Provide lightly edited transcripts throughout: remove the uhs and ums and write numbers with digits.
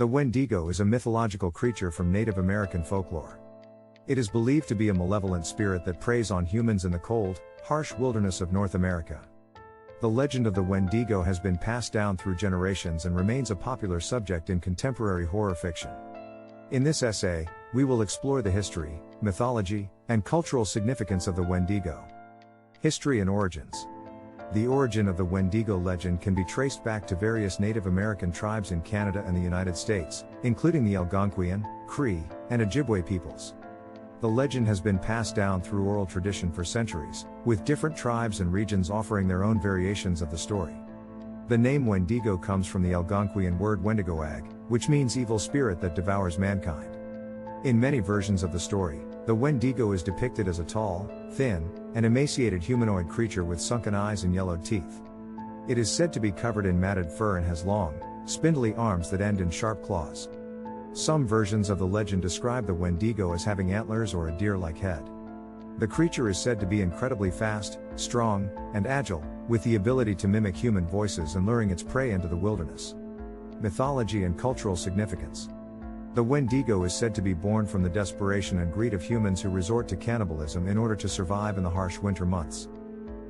The Wendigo is a mythological creature from Native American folklore. It is believed to be a malevolent spirit that preys on humans in the cold, harsh wilderness of North America. The legend of the Wendigo has been passed down through generations and remains a popular subject in contemporary horror fiction. In this essay, we will explore the history, mythology, and cultural significance of the Wendigo. History and origins. The origin of the Wendigo legend can be traced back to various Native American tribes in Canada and the United States, including the Algonquian, Cree, and Ojibwe peoples. The legend has been passed down through oral tradition for centuries, with different tribes and regions offering their own variations of the story. The name Wendigo comes from the Algonquian word wendigoag, which means evil spirit that devours mankind. In many versions of the story, the Wendigo is depicted as a tall, thin, and emaciated humanoid creature with sunken eyes and yellowed teeth. It is said to be covered in matted fur and has long, spindly arms that end in sharp claws. Some versions of the legend describe the Wendigo as having antlers or a deer-like head. The creature is said to be incredibly fast, strong, and agile, with the ability to mimic human voices and luring its prey into the wilderness. Mythology and cultural significance. The Wendigo is said to be born from the desperation and greed of humans who resort to cannibalism in order to survive in the harsh winter months.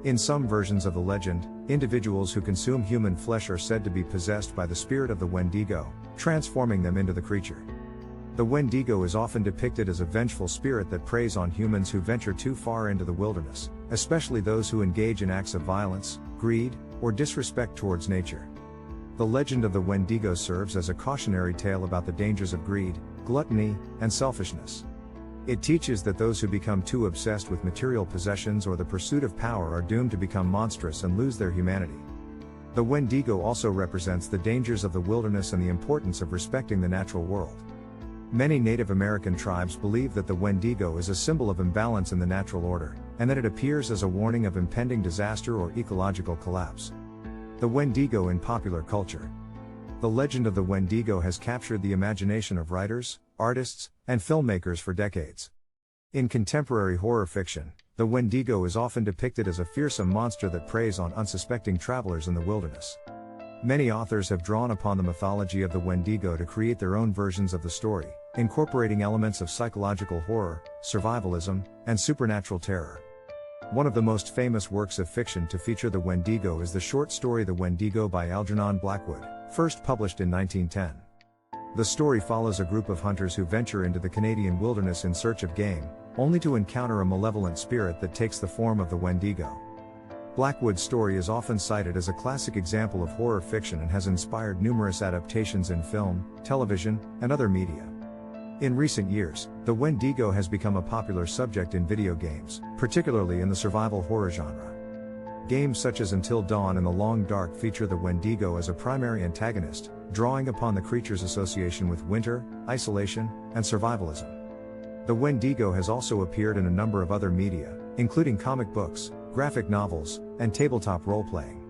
In some versions of the legend, individuals who consume human flesh are said to be possessed by the spirit of the Wendigo, transforming them into the creature. The Wendigo is often depicted as a vengeful spirit that preys on humans who venture too far into the wilderness, especially those who engage in acts of violence, greed, or disrespect towards nature. The legend of the Wendigo serves as a cautionary tale about the dangers of greed, gluttony, and selfishness. It teaches that those who become too obsessed with material possessions or the pursuit of power are doomed to become monstrous and lose their humanity. The Wendigo also represents the dangers of the wilderness and the importance of respecting the natural world. Many Native American tribes believe that the Wendigo is a symbol of imbalance in the natural order, and that it appears as a warning of impending disaster or ecological collapse. The Wendigo in popular culture. The legend of the Wendigo has captured the imagination of writers, artists, and filmmakers for decades. In contemporary horror fiction, the Wendigo is often depicted as a fearsome monster that preys on unsuspecting travelers in the wilderness. Many authors have drawn upon the mythology of the Wendigo to create their own versions of the story, incorporating elements of psychological horror, survivalism, and supernatural terror. One of the most famous works of fiction to feature the Wendigo is the short story The Wendigo by Algernon Blackwood, first published in 1910. The story follows a group of hunters who venture into the Canadian wilderness in search of game, only to encounter a malevolent spirit that takes the form of the Wendigo. Blackwood's story is often cited as a classic example of horror fiction and has inspired numerous adaptations in film, television, and other media. In recent years, the Wendigo has become a popular subject in video games, particularly in the survival horror genre. Games such as Until Dawn and The Long Dark feature the Wendigo as a primary antagonist, drawing upon the creature's association with winter, isolation, and survivalism. The Wendigo has also appeared in a number of other media, including comic books, graphic novels, and tabletop role-playing.